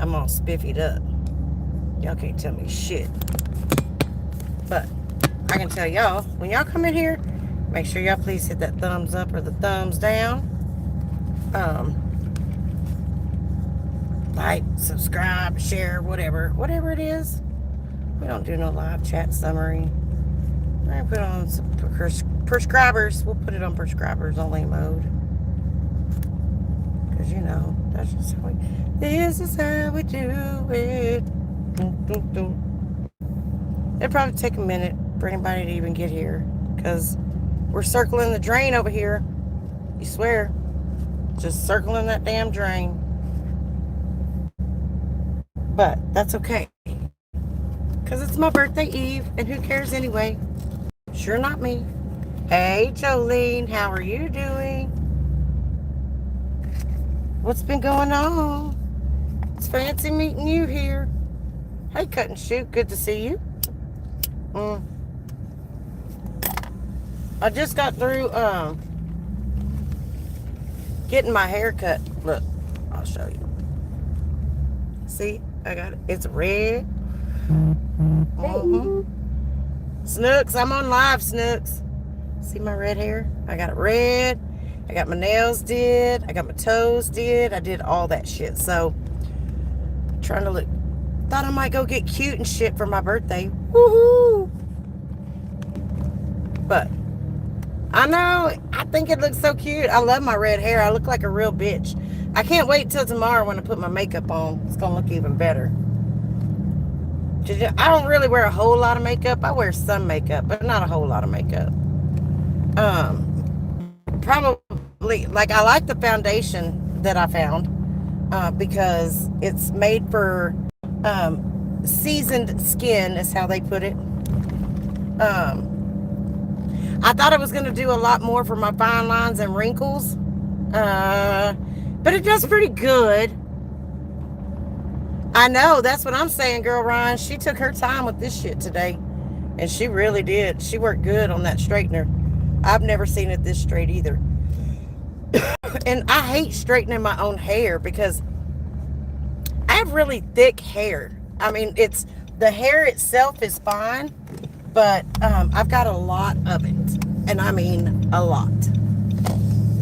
I'm all spiffied up. Y'all can't tell me shit. But I can tell y'all, when y'all come in here, make sure y'all please hit that thumbs up or the thumbs down. Like, subscribe, share, whatever it is. We don't do no live chat summary. I put on some prescribers. We'll put it on prescribers only mode. Because, you know, that's just how we... This is how we do it. It'll probably take a minute for anybody to even get here. Because we're circling the drain over here. You swear. Just circling that damn drain. But that's okay. Because it's my birthday eve. And who cares anyway? Sure not me. Hey, Jolene. How are you doing? What's been going on? It's fancy meeting you here. Hey, Cut and Shoot. Good to see you. I just got through getting my hair cut. Look, I'll show you. See, I got it. It's red. Snooks, I'm on live, Snooks. See my red hair? I got it red. I got my nails did. I got my toes did. I did all that shit. So, trying to look. Thought I might go get cute and shit for my birthday. Woohoo! But, I know. I think it looks so cute. I love my red hair. I look like a real bitch. I can't wait till tomorrow when I put my makeup on. It's going to look even better. I don't really wear a whole lot of makeup. I wear some makeup, but not a whole lot of makeup. Probably, like, I like the foundation that I found because it's made for seasoned skin, is how they put it. I thought it was going to do a lot more for my fine lines and wrinkles, but it does pretty good. I know, that's what I'm saying, girl Ryan. She took her time with this shit today, and she really did. She worked good on that straightener. I've never seen it this straight either. And I hate straightening my own hair because I have really thick hair. I mean, the hair itself is fine, but I've got a lot of it, and I mean a lot.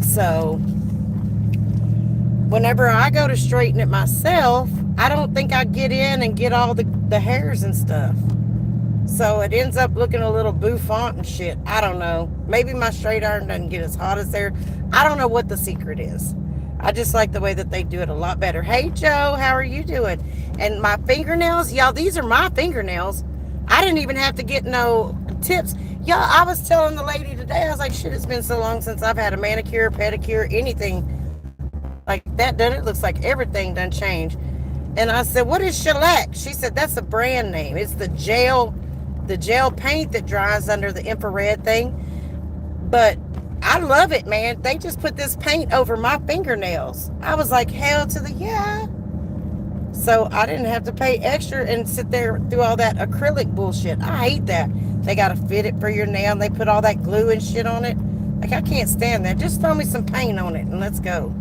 So whenever I go to straighten it myself, I don't think I get in and get all the hairs and stuff. So it ends up looking a little bouffant and shit. I don't know. Maybe my straight iron doesn't get as hot as theirs. I don't know what the secret is. I just like the way that they do it a lot better. Hey, Joe, how are you doing? And my fingernails, y'all, these are my fingernails. I didn't even have to get no tips. Y'all, I was telling the lady today, I was like, shit, it's been so long since I've had a manicure, pedicure, anything like that done. It looks like everything done changed. And I said, what is shellac? She said, that's a brand name. It's the gel paint that dries under the infrared thing. But I love it, man. They just put this paint over my fingernails. I was like, hell to the yeah. So I didn't have to pay extra and sit there through all that acrylic bullshit. I hate that. They got to fit it for your nail, and they put all that glue and shit on it. Like, I can't stand that. Just throw me some paint on it and let's go.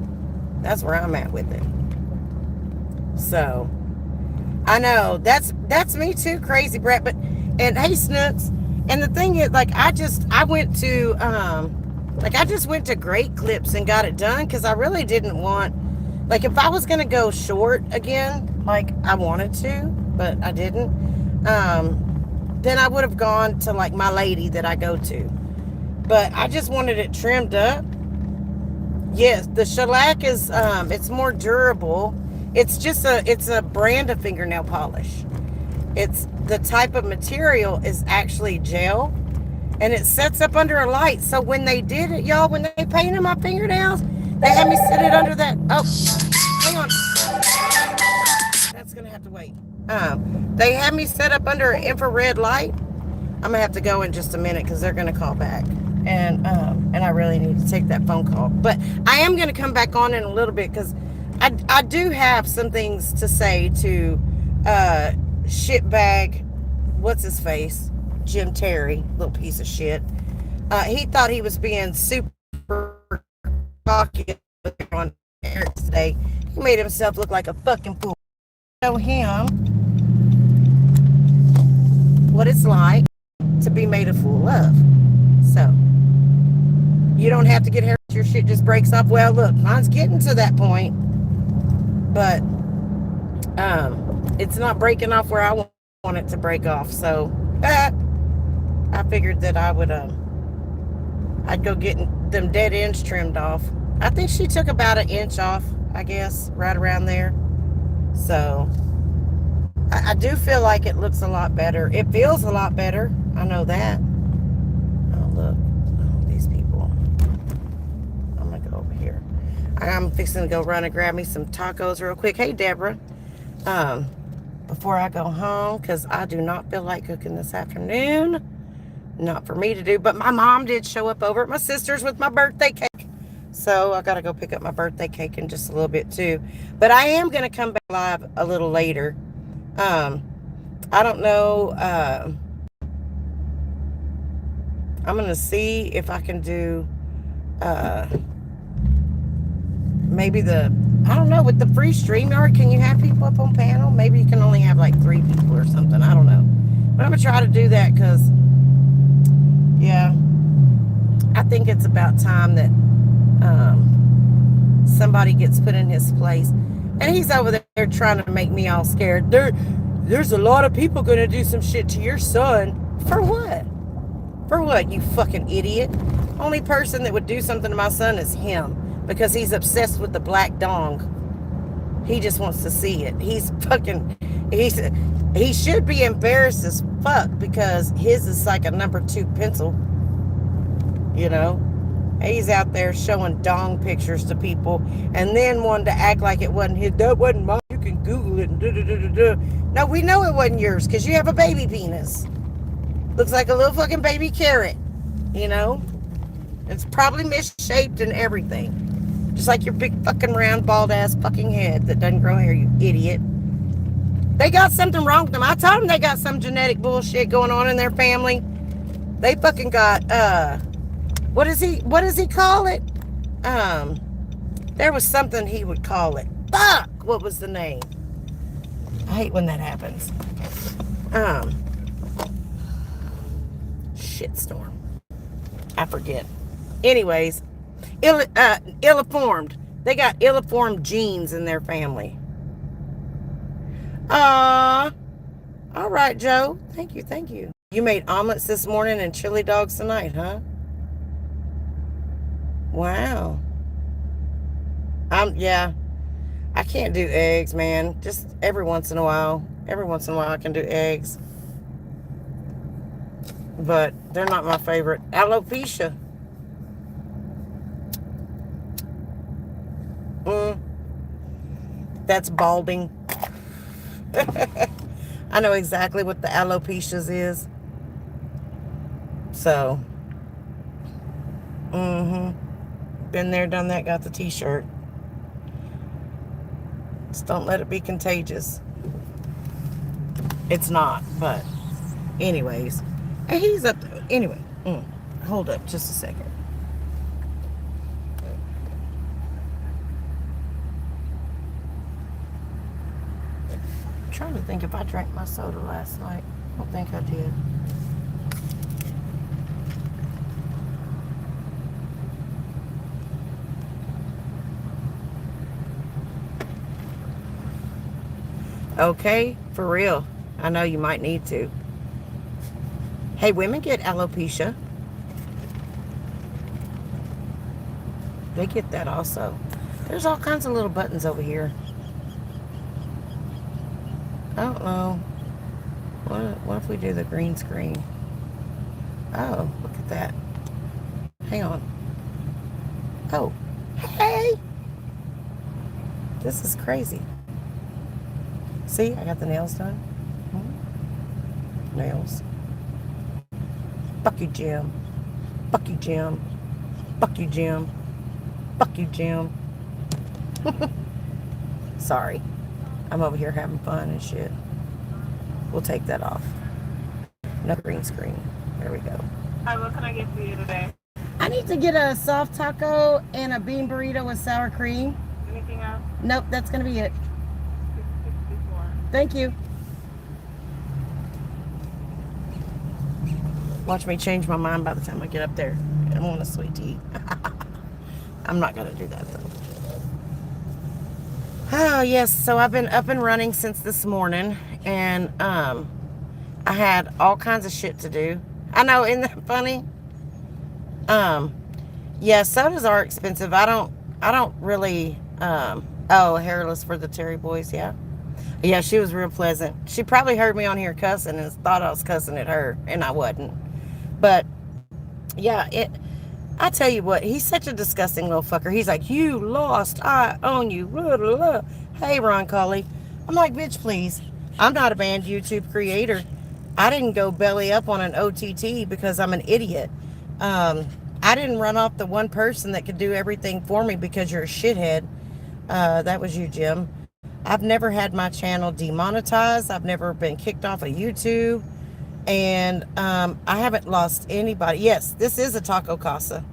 That's where I'm at with it. So, I know, that's me too, Crazy Brett. But, and hey, Snooks. And the thing is, like, I just went to Great Clips and got it done because I really didn't want, like, if I was going to go short again, like I wanted to, but I didn't, then I would have gone to, like, my lady that I go to. But I just wanted it trimmed up. Yes, the shellac is, it's more durable. It's a brand of fingernail polish. It's the type of material is actually gel, and it sets up under a light. So when they did it, y'all, when they painted my fingernails, they had me sit it under that. Oh, hang on. That's gonna have to wait. They had me set up under an infrared light. I'm gonna have to go in just a minute because they're gonna call back, and I really need to take that phone call. But I am gonna come back on in a little bit because I do have some things to say to shitbag, what's his face, Jim Terry, little piece of shit. He thought he was being super cocky on Eric today. He made himself look like a fucking fool. show him what it's like to be made a fool of. So you don't have to get hurt. Your shit just breaks off. Well, look, mine's getting to that point, but it's not breaking off where I want it to break off. So I figured that I would I'd go get them dead ends trimmed off. I think she took about an inch off, I guess, right around there. So I do feel like it looks a lot better. It feels a lot better. I know that. Oh, look. Oh, these people. I'm going to go over here. I'm fixing to go run and grab me some tacos real quick. Hey, Deborah. Before I go home, because I do not feel like cooking this afternoon. Not for me to do, but my mom did show up over at my sister's with my birthday cake. So I got to go pick up my birthday cake in just a little bit too. But I am going to come back live a little later. I don't know. I'm going to see if I can do maybe I don't know, with the free StreamYard, can you have people up on panel? Maybe you can only have like 3 people or something. I don't know. But I'm going to try to do that because, yeah, I think it's about time that somebody gets put in his place. And he's over there trying to make me all scared. There's a lot of people going to do some shit to your son. For what? For what, you fucking idiot? Only person that would do something to my son is him. Because he's obsessed with the black dong. He just wants to see it. He should be embarrassed as fuck because his is like a number 2 pencil. You know? He's out there showing dong pictures to people and then wanting to act like it wasn't his. That wasn't mine. You can Google it. And No, we know it wasn't yours because you have a baby penis. Looks like a little fucking baby carrot. You know? It's probably misshaped and everything. Just like your big fucking round bald ass fucking head that doesn't grow hair, you idiot. They got something wrong with them. I told them they got some genetic bullshit going on in their family. They fucking got, what does he call it? There was something he would call it. Fuck! What was the name? I hate when that happens. Shitstorm. I forget. Anyways, ill-informed. They got ill-informed genes in their family. All right, Joe. Thank you. You made omelets this morning and chili dogs tonight, huh? Wow. Yeah. I can't do eggs, man. Just every once in a while. Every once in a while I can do eggs. But they're not my favorite. Alopecia. That's balding. I know exactly what the alopecias is. So. Been there, done that, got the t-shirt. Just don't let it be contagious. It's not, but anyways. And he's up there. Anyway. Hold up just a second. I'm trying to think if I drank my soda last night. I don't think I did. Okay, for real. I know you might need to. Hey, women get alopecia. They get that also. There's all kinds of little buttons over here. I don't know. What if we do the green screen? Oh, look at that. Hang on. Oh, hey! This is crazy. See, I got the nails done. Nails. Fuck you, Jim. Fuck you, Jim. Fuck you, Jim. Fuck you, Jim. Sorry. I'm over here having fun and shit. We'll take that off. No green screen. There we go. Hi, what can I get for you today? I need to get a soft taco and a bean burrito with sour cream. Anything else? Nope, that's going to be it. Thank you. Watch me change my mind by the time I get up there. I want a sweet tea. I'm not going to do that, though. Oh, yes. So I've been up and running since this morning. And I had all kinds of shit to do. I know, isn't that funny? Yeah, sodas are expensive. I don't really, oh, hairless for the Terry boys, yeah. Yeah, she was real pleasant. She probably heard me on here cussing and thought I was cussing at her, and I wasn't. But, yeah, I tell you what, he's such a disgusting little fucker. He's like, you lost, I own you, blah, blah, blah. Hey, Ron Colley. I'm like, bitch, please. I'm not a banned YouTube creator. I didn't go belly up on an OTT because I'm an idiot. I didn't run off the one person that could do everything for me because you're a shithead. That was you, Jim. I've never had my channel demonetized. I've never been kicked off of YouTube. And I haven't lost anybody. Yes, this is a Taco Casa.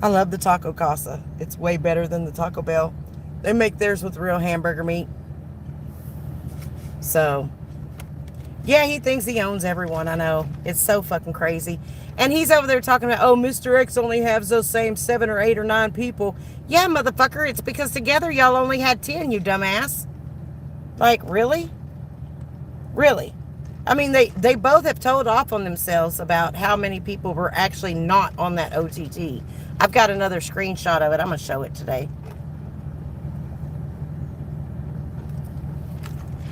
I love the Taco Casa. It's way better than the Taco Bell. They make theirs with real hamburger meat. So, yeah, he thinks he owns everyone. I know. It's so fucking crazy. And he's over there talking about, oh, Mr. X only has those same 7 or 8 or 9 people. Yeah, motherfucker, it's because together y'all only had 10, you dumbass. Like, really? Really? I mean, they both have told off on themselves about how many people were actually not on that OTT. I've got another screenshot of it. I'm going to show it today.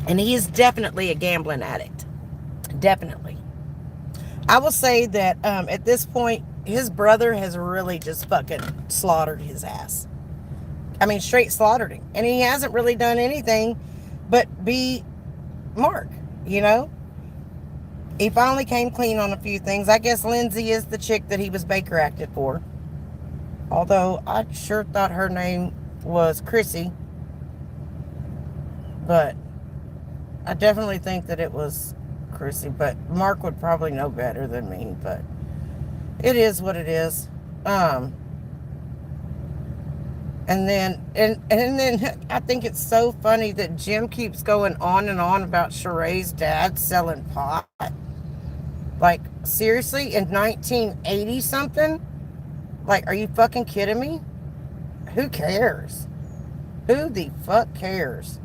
And he is definitely a gambling addict. Definitely. I will say that at this point, his brother has really just fucking slaughtered his ass. I mean, straight slaughtered him. And he hasn't really done anything but be Mark, you know? He finally came clean on a few things. I guess Lindsay is the chick that he was Baker acted for. Although I sure thought her name was Chrissy. But I definitely think that it was Chrissy. But Mark would probably know better than me. But it is what it is. And then I think it's so funny that Jim keeps going on and on about Sheree's dad selling pot. Like, seriously, in 1980 something? Like, are you fucking kidding me? Who cares? Who the fuck cares?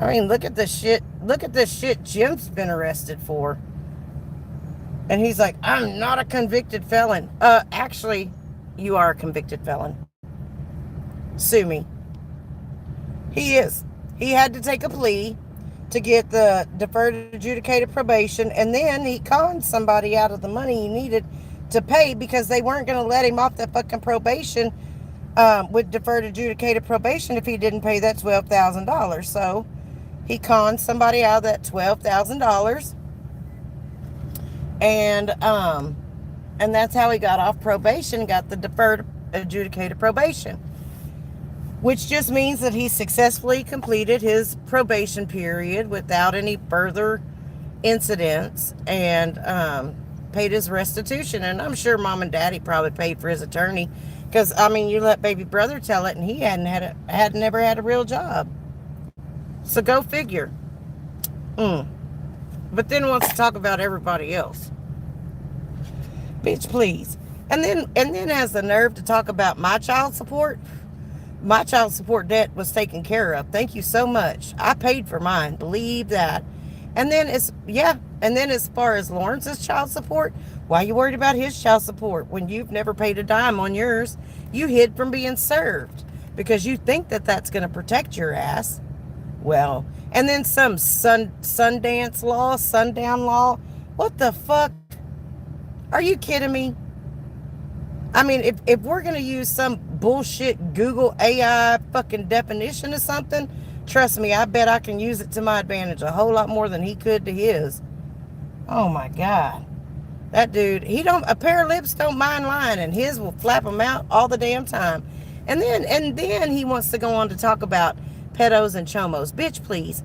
I mean, look at this shit. Look at this shit Jim's been arrested for. And he's like, I'm not a convicted felon. Actually, you are a convicted felon. Sue me. He is. He had to take a plea to get the deferred adjudicated probation, and then he conned somebody out of the money he needed to pay because they weren't going to let him off the fucking probation with deferred adjudicated probation if he didn't pay that $12,000. So he conned somebody out of that $12,000, and that's how he got off probation, got the deferred adjudicated probation. Which just means that he successfully completed his probation period without any further incidents and paid his restitution. And I'm sure mom and daddy probably paid for his attorney. Because, I mean, you let baby brother tell it and he had never had a real job. So go figure. But then wants to talk about everybody else. Bitch, please. And then has the nerve to talk about my child support. My child support debt was taken care of. Thank you so much. I paid for mine. Believe that. And then as far as Lawrence's child support, why are you worried about his child support when you've never paid a dime on yours? You hid from being served because you think that that's going to protect your ass. Well, and then some sundown law. What the fuck? Are you kidding me? I mean, if we're going to use some bullshit Google AI fucking definition of something, trust me, I bet I can use it to my advantage a whole lot more than he could to his. Oh my God. That dude, a pair of lips don't mind lying, and his will flap them out all the damn time. And then he wants to go on to talk about pedos and chomos. Bitch, please.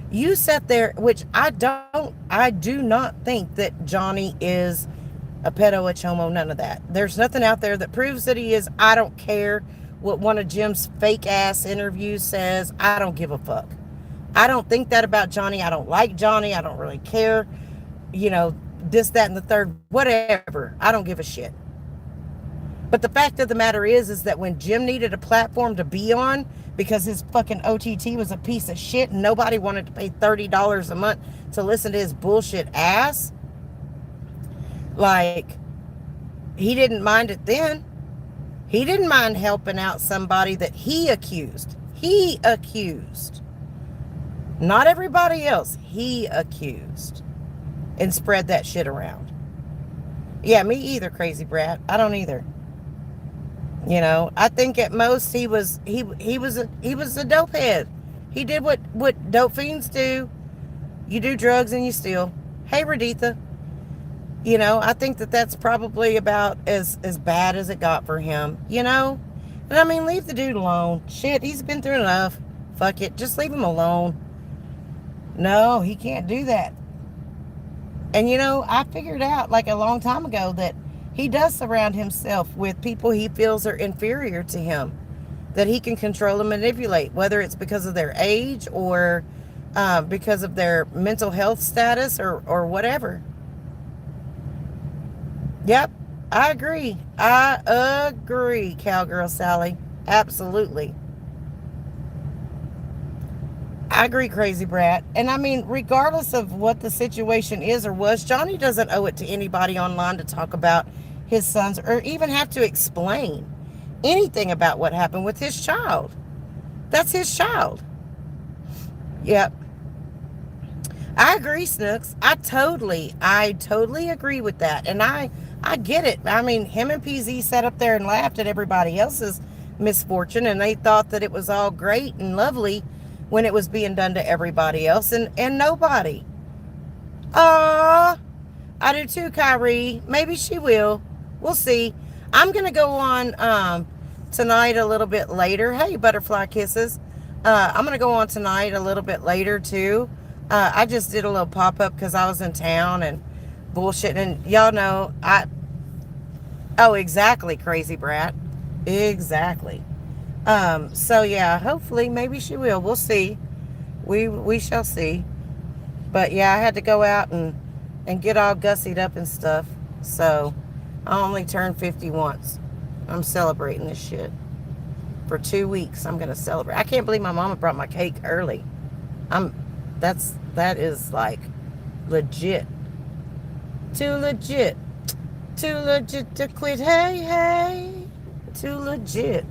You sat there, which I do not think that Johnny is a pedo, a chomo, none of that. There's nothing out there that proves that he is. I don't care what one of Jim's fake ass interviews says. I don't give a fuck. I don't think that about Johnny. I don't like Johnny. I don't really care. You know, this, that, and the third, whatever. I don't give a shit. But the fact of the matter is that when Jim needed a platform to be on because his fucking OTT was a piece of shit and nobody wanted to pay $30 a month to listen to his bullshit ass, like, he didn't mind it then. He didn't mind helping out somebody that he accused. He accused. Not everybody else. He accused. And spread that shit around. Yeah, me either, crazy brat. I don't either. You know, I think at most he was a dope head. He did what dope fiends do. You do drugs and you steal. Hey, Raditha. You know, I think that's probably about as bad as it got for him. You know? And I mean, leave the dude alone. Shit, he's been through enough. Fuck it. Just leave him alone. No, he can't do that. And you know, I figured out like a long time ago that he does surround himself with people he feels are inferior to him, that he can control and manipulate, whether it's because of their age or because of their mental health status or whatever. Yep, I agree. I agree, Cowgirl Sally. Absolutely. I agree, crazy brat. And I mean, regardless of what the situation is or was, Johnny doesn't owe it to anybody online to talk about his sons or even have to explain anything about what happened with his child. That's his child. Yep. I agree, Snooks. I totally agree with that. And I get it. I mean, him and PZ sat up there and laughed at everybody else's misfortune, and they thought that it was all great and lovely when it was being done to everybody else and nobody. I do too, Kyrie. Maybe she will. We'll see. I'm going to go on tonight a little bit later. Hey, butterfly kisses. I'm going to go on tonight a little bit later too. I just did a little pop-up because I was in town and bullshitting. And y'all know oh, exactly, crazy brat. Exactly. So yeah, hopefully maybe she will. We'll see. We shall see. But yeah, I had to go out and get all gussied up and stuff. So I only turned 50 once. I'm celebrating this shit. For 2 weeks I'm gonna celebrate. I can't believe my mama brought my cake early. That is like legit. Too legit. Too legit to quit. Hey, hey. Too legit.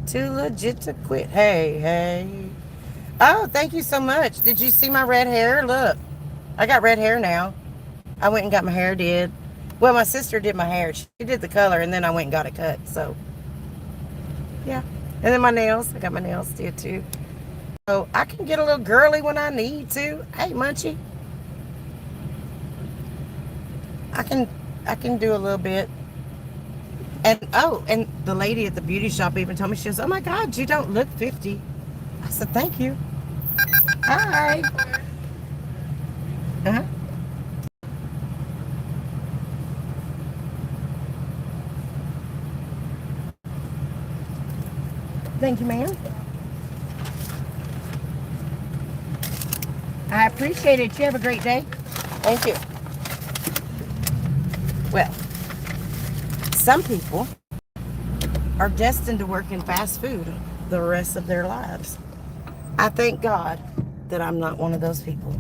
Too legit to quit. Hey, hey. Oh, thank you so much. Did you see my red hair? Look, I got red hair now. I went and got my hair did. Well, my sister did my hair. She did the color, and then I went and got it cut. So, yeah. And then my nails. I got my nails did too. So I can get a little girly when I need to. Hey, Munchie. I can do a little bit. And and the lady at the beauty shop even told me, she goes, oh my God, you don't look 50. I said, thank you. Hi. Uh-huh. Thank you, ma'am. I appreciate it. You have a great day. Thank you. Well, some people are destined to work in fast food the rest of their lives. I thank God that I'm not one of those people.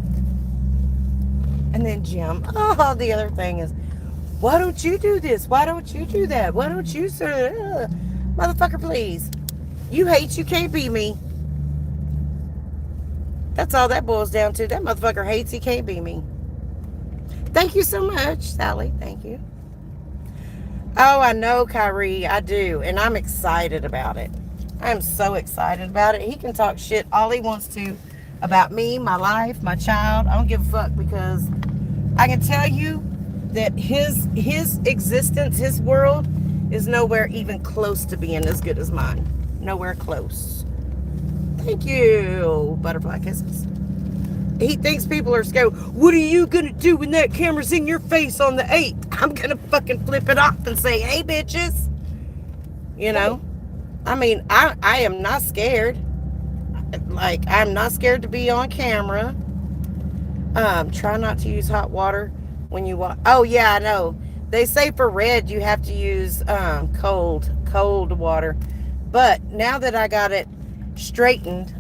And then Jim, oh, the other thing is, why don't you do this? Why don't you do that? Why don't you, sir? Motherfucker, please. You hate, you can't be me. That's all that boils down to. That motherfucker hates, he can't be me. Thank you so much, Sally. Thank you. Oh, I know, Kyrie. I do. And I'm excited about it. I'm so excited about it. He can talk shit all he wants to about me, my life, my child. I don't give a fuck, because I can tell you that his existence, his world, is nowhere even close to being as good as mine. Nowhere close. Thank you, butterfly kisses. He thinks people are scared. What are you going to do when that camera's in your face on the 8th? I'm going to fucking flip it off and say, hey, bitches. You know? I mean, I am not scared. Like, I'm not scared to be on camera. Try not to use hot water when you walk. Oh yeah, I know. They say for red you have to use cold water. But now that I got it straightened,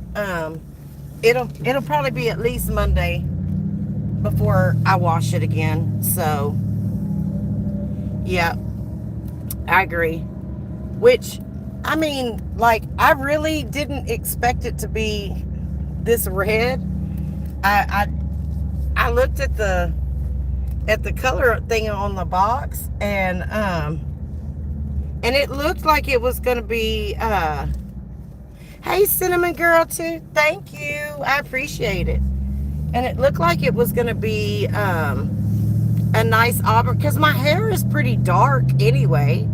it'll probably be at least Monday before I wash it again. So yeah, I agree. Which, I mean, like, I really didn't expect it to be this red. I looked at the color thing on the box, and it looked like it was gonna be hey, Cinnamon Girl too, thank you, I appreciate it. And it looked like it was gonna be a nice auburn, because my hair is pretty dark anyway.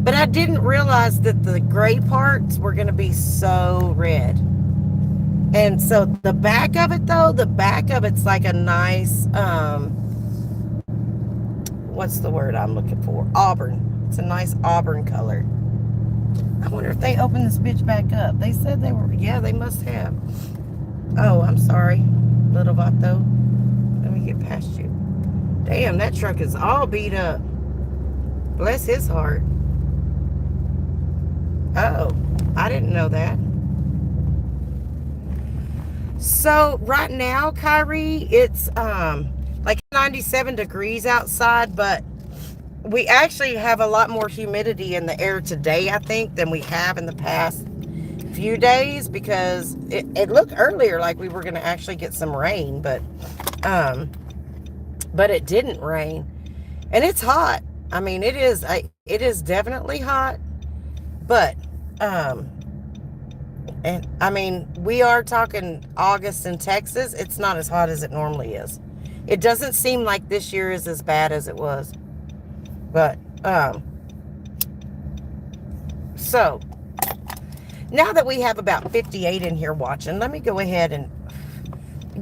But I didn't realize that the gray parts were going to be so red. And so the back of it, though, the back of it's like a nice, what's the word I'm looking for? Auburn. It's a nice auburn color. I wonder if they opened this bitch back up. They said they were, yeah, they must have. Oh, I'm sorry, little Vato. Let me get past you. Damn, that truck is all beat up. Bless his heart. Oh, I didn't know that. So right now, Kyrie, it's like 97 degrees outside, but we actually have a lot more humidity in the air today, I think, than we have in the past few days, because it looked earlier like we were going to actually get some rain, but it didn't rain. And it's hot. I mean, it is definitely hot. But, and I mean, we are talking August in Texas. It's not as hot as it normally is. It doesn't seem like this year is as bad as it was. But, so, now that we have about 58 in here watching, let me go ahead and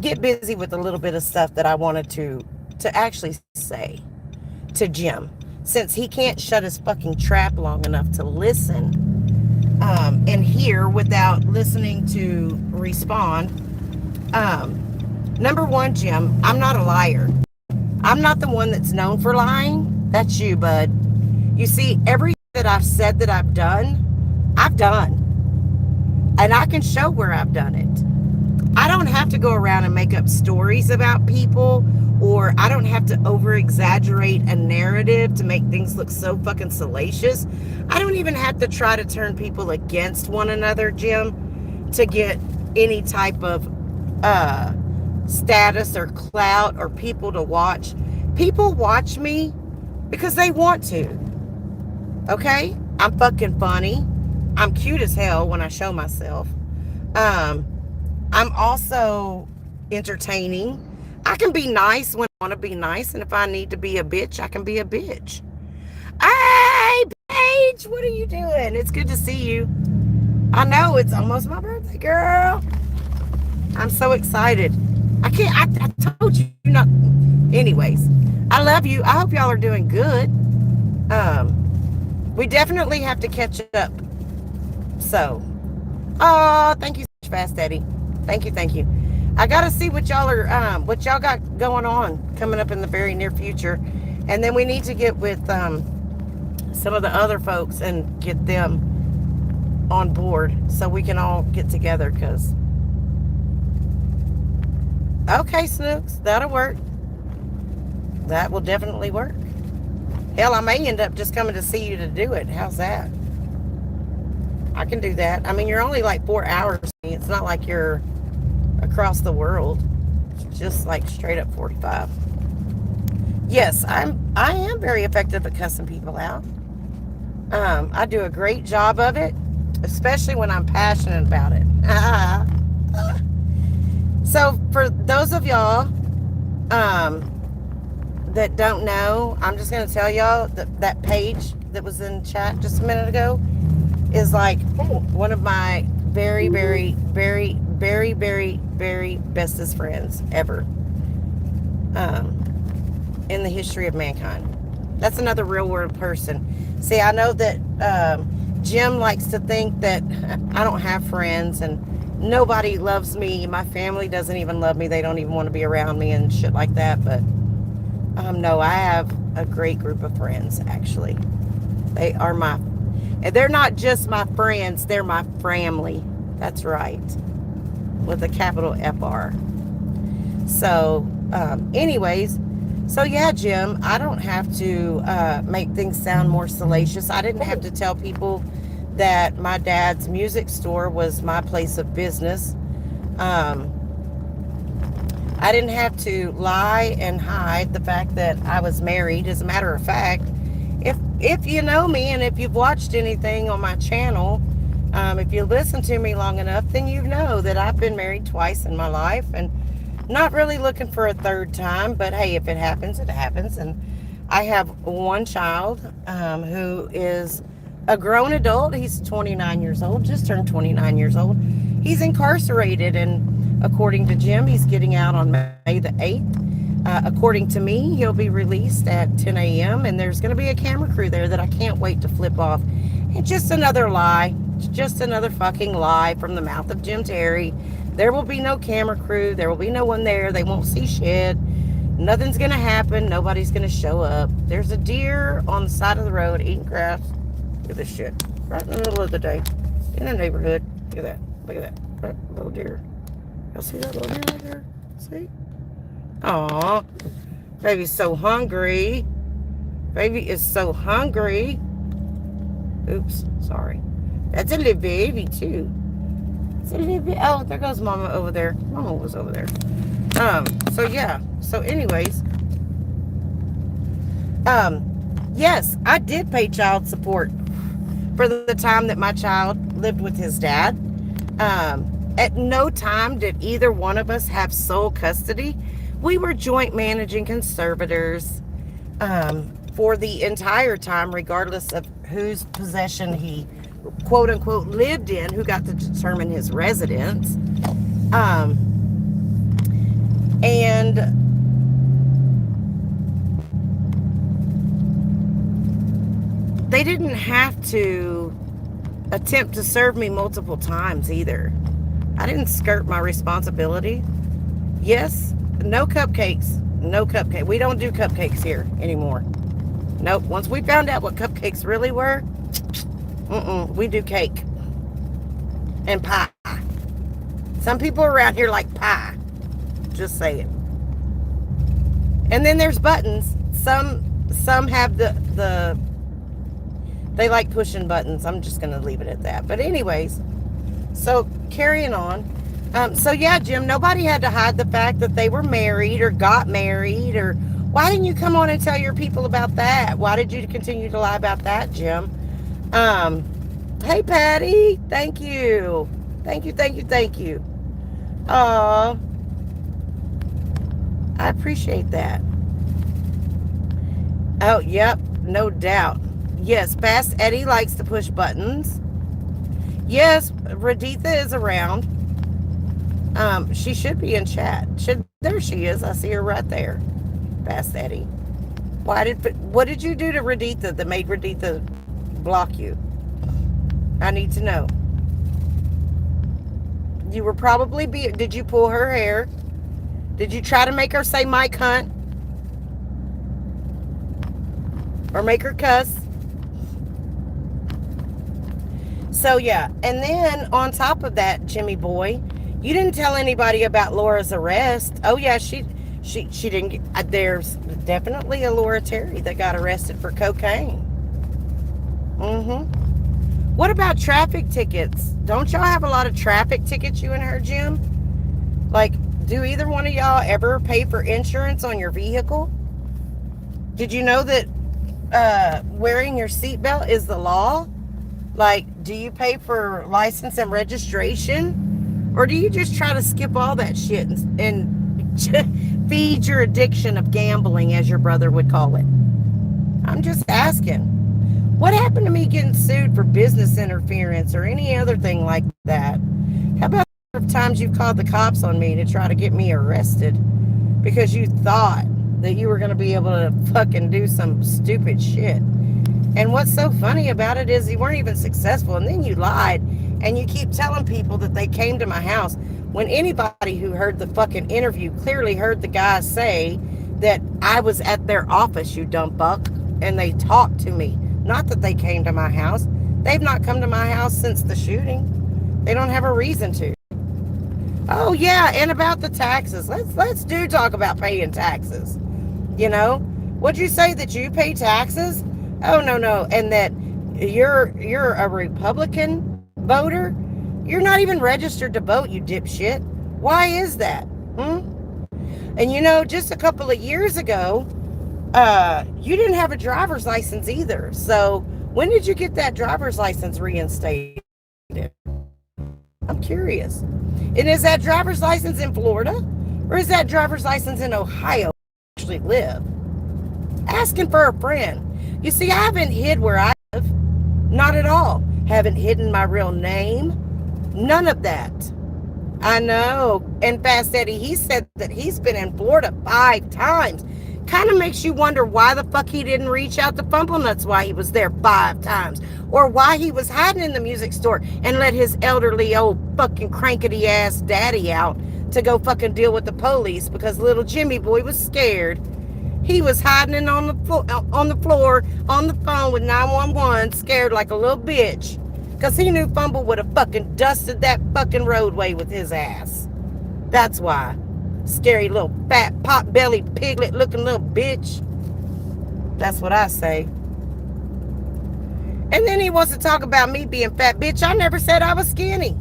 get busy with a little bit of stuff that I wanted to actually say to Jim. Since he can't shut his fucking trap long enough to listen and hear without listening to respond. Number one, Jim, I'm not a liar. I'm not the one that's known for lying. That's you, bud. You see, everything that I've said that I've done, I've done. And I can show where I've done it. I don't have to go around and make up stories about people, or I don't have to over-exaggerate a narrative to make things look so fucking salacious. I don't even have to try to turn people against one another, Jim, to get any type of status or clout or people to watch. People watch me because they want to. Okay? I'm fucking funny. I'm cute as hell when I show myself. I'm also entertaining. I can be nice when I want to be nice, and if I need to be a bitch, I can be a bitch. Hey, Paige, what are you doing? It's good to see you. I know it's almost my birthday, girl. I'm so excited. I told you not. Anyways, I love you. I hope y'all are doing good. We definitely have to catch up. So, oh, thank you, Fast Eddie. Thank you. I gotta see what y'all got going on coming up in the very near future, and then we need to get with some of the other folks and get them on board so we can all get together. Cause okay, Snooks, that'll work. That will definitely work. Hell, I may end up just coming to see you to do it. How's that? I can do that. I mean, you're only like 4 hours. It's not like you're across the world. It's just like straight up 45. Yes, I am very effective at cussing people out. I do a great job of it, especially when I'm passionate about it. So for those of y'all that don't know, I'm just going to tell y'all that page that was in chat just a minute ago is like one of my very, very, very, very, very, very bestest friends ever in the history of mankind. That's another real world person. See, I know that Jim likes to think that I don't have friends, and nobody loves me. My family doesn't even love me. They don't even want to be around me and shit like that. But no, I have a great group of friends, actually. They are and they're not just my friends, they're my family. That's right. With a capital FR. So, anyways, so yeah, Jim, I don't have to make things sound more salacious. I didn't have to tell people that my dad's music store was my place of business. I didn't have to lie and hide the fact that I was married. As a matter of fact, if you know me and if you've watched anything on my channel, if you listen to me long enough, then you know that I've been married twice in my life and not really looking for a third time. But hey, if it happens, it happens. And I have one child who is a grown adult. He's 29 years old, just turned 29 years old. He's incarcerated, and according to Jim, he's getting out on May the 8th. According to me, he'll be released at 10 a.m. and there's going to be a camera crew there that I can't wait to flip off. It's just another lie. It's just another fucking lie from the mouth of Jim Terry. There will be no camera crew. There will be no one there. They won't see shit. Nothing's going to happen. Nobody's going to show up. There's a deer on the side of the road eating grass. Look at this shit. Right in the middle of the day. In the neighborhood. Look at that. Look at that. That little deer. Y'all see that little deer right there? See? Aw. Baby's so hungry. Baby is so hungry. Oops. Sorry. That's a little baby, too. It's a little bit. Oh, there goes Mama over there. Mama was over there. So yeah. So anyways. Yes, I did pay child support for the time that my child lived with his dad. At no time did either one of us have sole custody. We were joint managing conservators for the entire time, regardless of whose possession he, quote unquote, lived in, who got to determine his residence. And they didn't have to attempt to serve me multiple times either. I didn't skirt my responsibility. Yes, no cupcakes. No cupcake. We don't do cupcakes here anymore. Nope. Once we found out what cupcakes really were, we do cake and pie. Some people around here like pie. Just saying. And then there's buttons. Some have the they like pushing buttons. I'm just going to leave it at that. But anyways, so carrying on. So yeah, Jim, nobody had to hide the fact that they were married or got married. Or why didn't you come on and tell your people about that? Why did you continue to lie about that, Jim? Hey, Patty. Thank you. Thank you. I appreciate that. Oh, yep. No doubt. Yes, Fast Eddie likes to push buttons. Yes, Raditha is around. She should be in chat. There she is. I see her right there. Fast Eddie. What did you do to Raditha that made Raditha block you? I need to know. You were probably did you pull her hair? Did you try to make her say Mike Hunt? Or make her cuss? So yeah, and then on top of that, Jimmy boy, you didn't tell anybody about Laura's arrest. Oh yeah, she didn't get, there's definitely a Laura Terry that got arrested for cocaine. What about traffic tickets? Don't y'all have a lot of traffic tickets, you and her, Jim? Like, do either one of y'all ever pay for insurance on your vehicle? Did you know that wearing your seatbelt is the law? Like, do you pay for license and registration? Or do you just try to skip all that shit and feed your addiction of gambling, as your brother would call it? I'm just asking. What happened to me getting sued for business interference or any other thing like that? How about the times you've called the cops on me to try to get me arrested because you thought that you were going to be able to fucking do some stupid shit? And what's so funny about it is you weren't even successful, and then you lied And you keep telling people that they came to my house when anybody who heard the fucking interview clearly heard the guy say that I was at their office, you dumb buck, and they talked to me. Not that they came to my house. They've not come to my house since the shooting. They don't have a reason to. Oh yeah, and about the taxes. Let's talk about paying taxes. You know, would you say that you pay taxes? Oh no, and that you're a Republican voter? You're not even registered to vote, you dipshit. Why is that? And you know, just a couple of years ago, you didn't have a driver's license either. So when did you get that driver's license reinstated? I'm curious. And is that driver's license in Florida? Or is that driver's license in Ohio? Actually live? Asking for a friend. You see, I haven't hid where I live. Not at all. Haven't hidden my real name. None of that. I know. And Fast Eddie, he said that he's been in Florida 5 times. Kind of makes you wonder why the fuck he didn't reach out to Fumblenuts why he was there 5 times. Or why he was hiding in the music store and let his elderly old fucking crankety ass daddy out to go fucking deal with the police because little Jimmy boy was scared. He was hiding on the floor, on the phone with 911, scared like a little bitch. Because he knew Fumble would have fucking dusted that fucking roadway with his ass. That's why. Scary little fat pot-bellied piglet looking little bitch. That's what I say. And then he wants to talk about me being fat. Bitch, I never said I was skinny.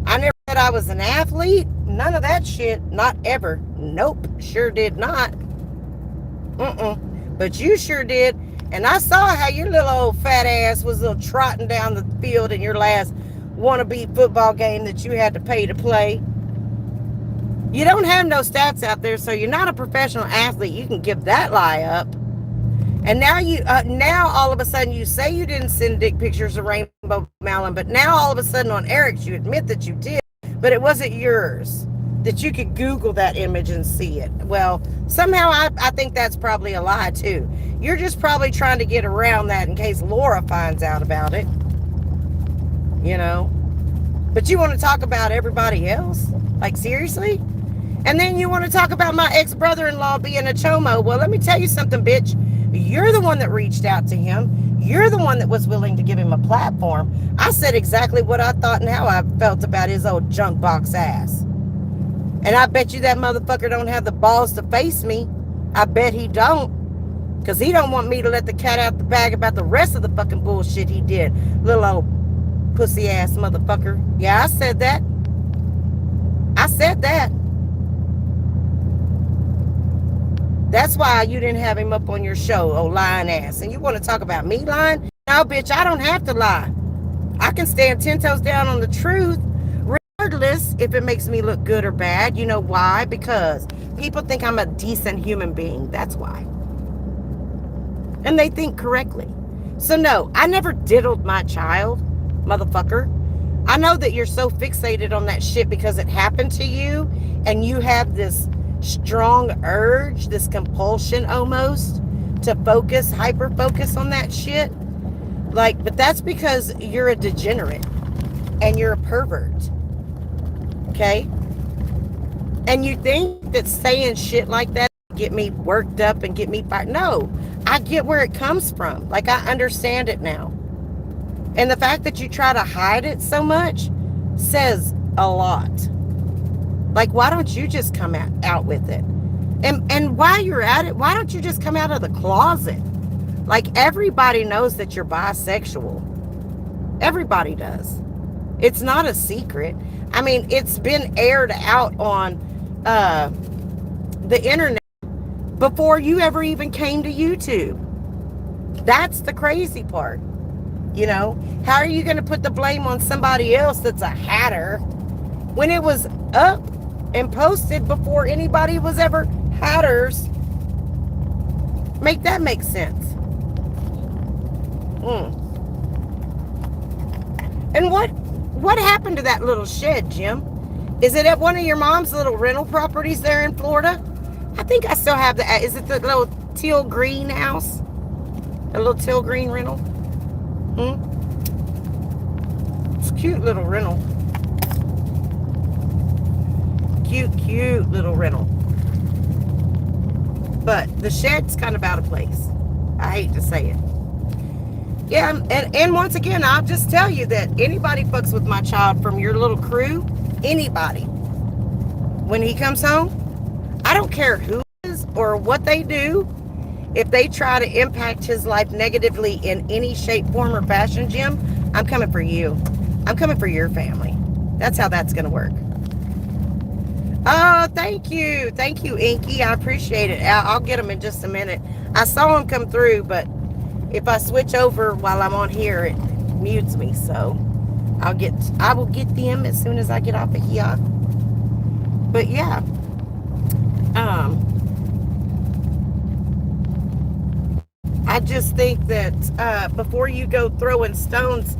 I never said I was an athlete. None of that shit. Not ever. Nope. Sure did not. But you sure did. And I saw how your little old fat ass was little trotting down the field in your last wannabe football game that you had to pay to play. You don't have no stats out there, so you're not a professional athlete. You can give that lie up. And now now all of a sudden you say you didn't send dick pictures of Rainbow Melon, but now all of a sudden on Eric's you admit that you did, but it wasn't yours. That you could Google that image and see it. Well, somehow I think that's probably a lie too. You're just probably trying to get around that in case Laura finds out about it. You know? But you want to talk about everybody else? Like, seriously? And then you want to talk about my ex-brother-in-law being a chomo. Well, let me tell you something, bitch. You're the one that reached out to him. You're the one that was willing to give him a platform. I said exactly what I thought and how I felt about his old junk box ass. And I bet you that motherfucker don't have the balls to face me. I bet he don't. Because he don't want me to let the cat out the bag about the rest of the fucking bullshit he did. Little old pussy ass motherfucker. Yeah, I said that. I said that. That's why you didn't have him up on your show, oh lying ass. And you want to talk about me lying? No, bitch, I don't have to lie. I can stand 10 toes down on the truth. Regardless if it makes me look good or bad. You know why? Because people think I'm a decent human being. That's why. And they think correctly. So no, I never diddled my child, motherfucker. I know that you're so fixated on that shit because it happened to you and you have this strong urge, this compulsion almost to focus, hyper focus on that shit. Like, but that's because you're a degenerate and you're a pervert. Okay? And you think that saying shit like that get me worked up and get me fired? No, I get where it comes from. Like, I understand it now. And the fact that you try to hide it so much says a lot. Like, why don't you just come out with it? And while you're at it, why don't you just come out of the closet? Like, everybody knows that you're bisexual. Everybody does. It's not a secret. I mean, it's been aired out on the internet before you ever even came to YouTube. That's the crazy part. You know, how are you going to put the blame on somebody else that's a hatter when it was up and posted before anybody was ever hatters? Make that make sense. And what happened to that little shed, Jim? Is it at one of your mom's little rental properties there in Florida? I think I still have the, is it the little teal green house? A little teal green rental? cute little rental. Cute little rental. But the shed's kind of out of place. I hate to say it. Yeah, and once again, I'll just tell you that anybody fucks with my child from your little crew, anybody, when he comes home, I don't care who it is or what they do. If they try to impact his life negatively in any shape, form, or fashion, Jim, I'm coming for you. I'm coming for your family. That's how that's going to work. Oh, thank you. Thank you, Inky. I appreciate it. I'll get them in just a minute. I saw them come through, but if I switch over while I'm on here, it mutes me. So I will get them as soon as I get off of here. But yeah. I just think that before you go throwing stones,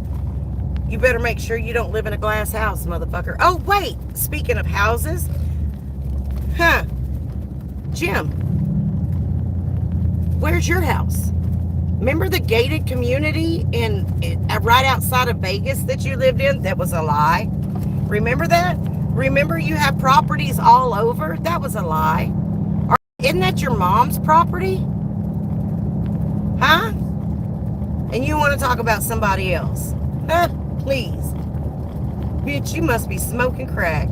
you better make sure you don't live in a glass house, motherfucker. Oh, wait. Speaking of houses. Jim. Where's your house? Remember the gated community in right outside of Vegas that you lived in? That was a lie. Remember that? Remember you have properties all over? That was a lie. Isn't that your mom's property? Huh? And you want to talk about somebody else? Huh? Please. Bitch, you must be smoking crack.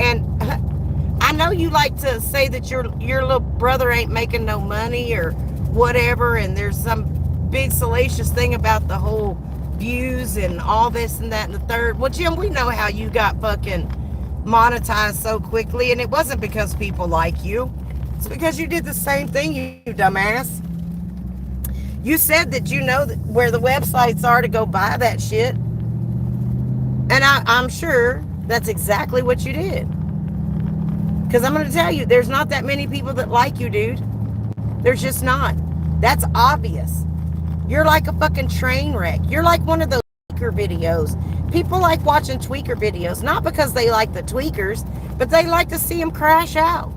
And I know you like to say that your little brother ain't making no money or whatever, and there's some big salacious thing about the whole views and all this and that and the third. Well, Jim, we know how you got fucking monetized so quickly, and it wasn't because people like you. It's because you did the same thing, you dumbass. You said that you know where the websites are to go buy that shit. And I'm sure that's exactly what you did. Because I'm going to tell you, there's not that many people that like you, dude. There's just not. That's obvious. You're like a fucking train wreck. You're like one of those tweaker videos. People like watching tweaker videos, not because they like the tweakers, but they like to see them crash out.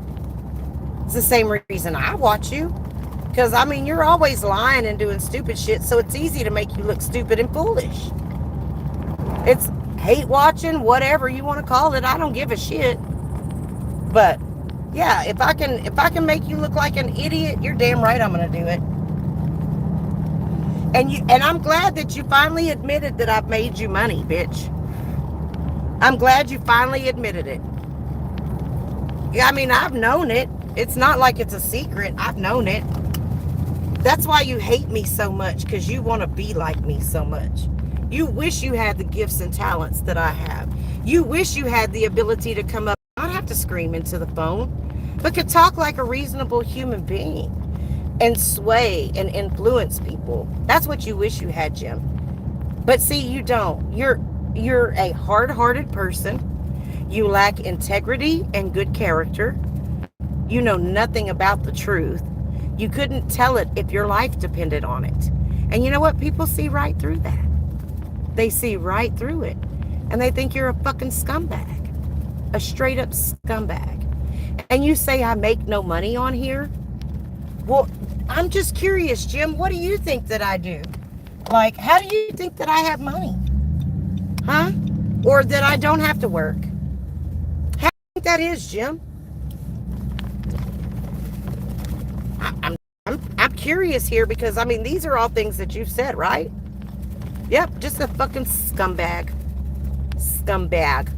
It's the same reason I watch you. Because, I mean, you're always lying and doing stupid shit, so it's easy to make you look stupid and foolish. It's hate watching, whatever you want to call it. I don't give a shit. But, yeah, if I can make you look like an idiot, you're damn right I'm going to do it. And I'm glad that you finally admitted that I've made you money, bitch. I'm glad you finally admitted it. Yeah, I mean, I've known it. It's not like it's a secret. I've known it. That's why you hate me so much, because you want to be like me so much. You wish you had the gifts and talents that I have. You wish you had the ability to come up, not have to scream into the phone, but could talk like a reasonable human being and sway and influence people. That's what you wish you had, Jim. But see, you don't. You're a hard-hearted person. You lack integrity and good character. You know nothing about the truth. You couldn't tell it if your life depended on it. And you know what? People see right through that. They see right through it. And they think you're a fucking scumbag. A straight up scumbag. And you say I make no money on here? Well, I'm just curious, Jim. What do you think that I do? Like, how do you think that I have money? Huh? Or that I don't have to work? How do you think that is, Jim? I'm curious here because, I mean, these are all things that you've said, right? Yep, just a fucking scumbag. Scumbag.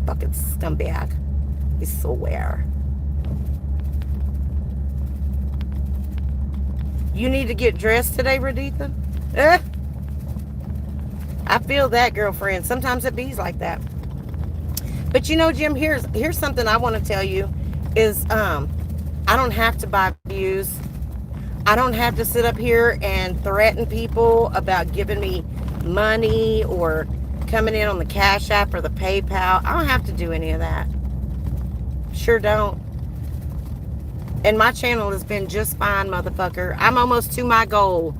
Fucking scumbag. I swear. You need to get dressed today, Raditha? I feel that, girlfriend. Sometimes it bees like that. But you know, Jim, here's something I want to tell you is I don't have to buy views. I don't have to sit up here and threaten people about giving me money or coming in on the Cash App or the PayPal. I don't have to do any of that. Sure don't. And my channel has been just fine, motherfucker. I'm almost to my goal.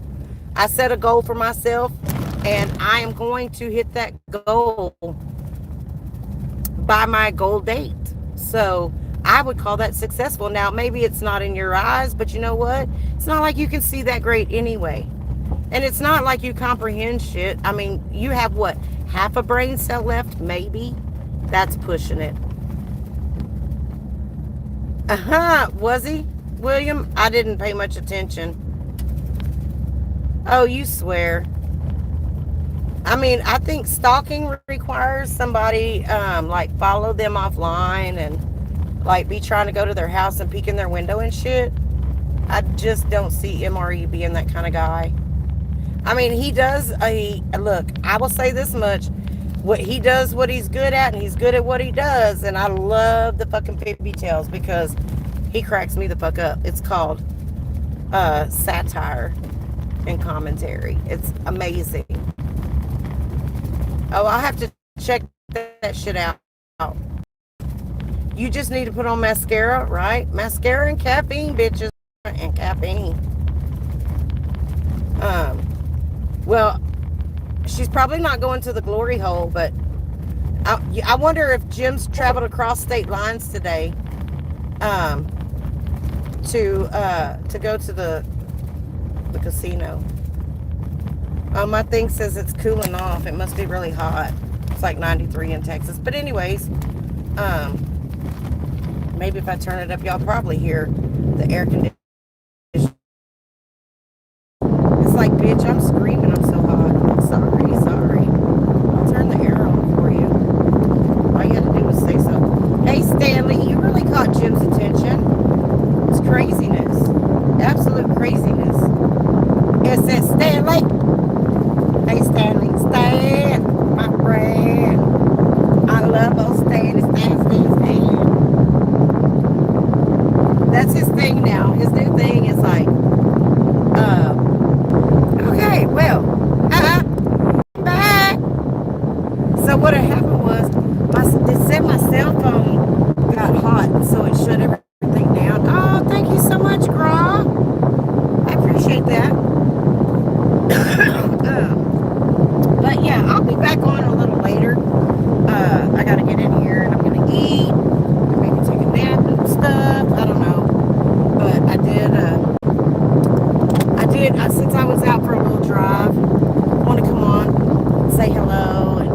I set a goal for myself, and I am going to hit that goal by my goal date. So I would call that successful. Now, maybe it's not in your eyes, but you know what? It's not like you can see that great anyway. And it's not like you comprehend shit. I mean, you have what? Half a brain cell left? Maybe? That's pushing it. Was he, William? I didn't pay much attention. Oh, you swear. I mean, I think stalking requires somebody, like, follow them offline and, like, be trying to go to their house and peek in their window and shit. I just don't see MRE being that kind of guy. I mean, he does, look, I will say this much. He does what he's good at, and he's good at what he does. And I love the fucking Pippi Tales because he cracks me the fuck up. It's called satire and commentary. It's amazing. Oh, I'll have to check that shit out. You just need to put on mascara, right? Mascara and caffeine, bitches. And caffeine. Well, she's probably not going to the glory hole, but I wonder if Jim's traveled across state lines today to go to the casino. My thing says it's cooling off. It must be really hot. It's like 93 in Texas. But anyways, maybe if I turn it up, y'all probably hear the air conditioning. It's like, bitch, I'm screaming. I'm so hot. Sorry. I'll turn the air on for you. All you had to do was say so. Hey, Stanley, you really caught Jim's attention. It's craziness. Absolute craziness. It says Stanley. Hey, Stanley. Stan, my friend. I love old Stan. Stan. That's his thing now. His new thing is like, okay, well, back. So what had happened was, they said my cell phone got hot, so it shut everything down. Oh, thank you so much, Gra. I appreciate that. But yeah, I'll be back on a little later. I gotta get in here and I'm gonna eat, maybe take a nap and stuff. I don't know, but I did. Since I was out for a little drive, I want to come on, say hello, and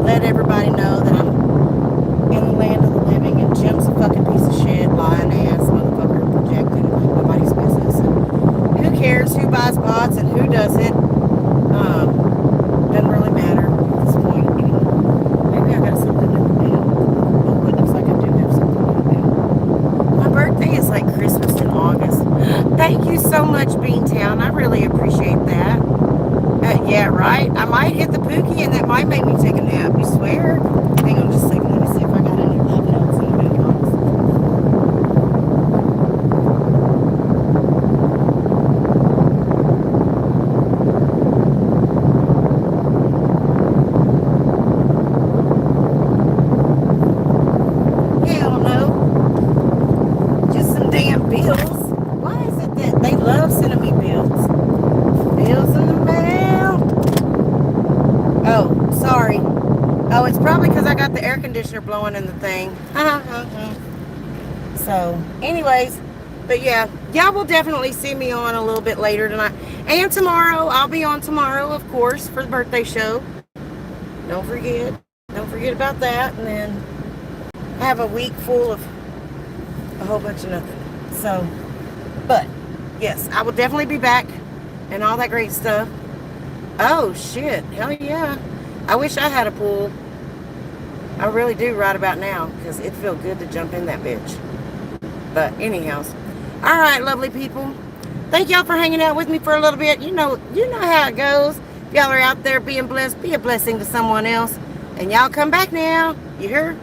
let everybody know that I'm in the land of the living, and Jim's a fucking piece of shit, lying ass motherfucker, projecting nobody's business. And who cares who buys bots and who doesn't? Doesn't really matter at this point anymore. Maybe I got something in the mail. Oh, it looks like I do have something in the mail. My birthday is like Christmas in August. Thank you so much, Beantown. I really appreciate that. Yeah, right? I might hit the Pookie and that might make me take a nap. You swear? Hang on just a second. Let me see if I got any love notes in the mailbox. Hell no. Just some damn bills. Why is it that they love sending me bills? Bills in the mail. Oh, sorry. Oh, it's probably because I got the air conditioner blowing in the thing. So, anyways, but yeah, y'all will definitely see me on a little bit later tonight. And tomorrow, I'll be on tomorrow, of course, for the birthday show. Don't forget. Don't forget about that. And then I have a week full of a whole bunch of nothing. So, but, yes, I will definitely be back and all that great stuff. Oh, shit. Hell yeah. I wish I had a pool. I really do right about now because it feels good to jump in that bitch. But anyhow. All right, lovely people. Thank y'all for hanging out with me for a little bit. You know how it goes. If y'all are out there being blessed, be a blessing to someone else. And y'all come back now. You hear?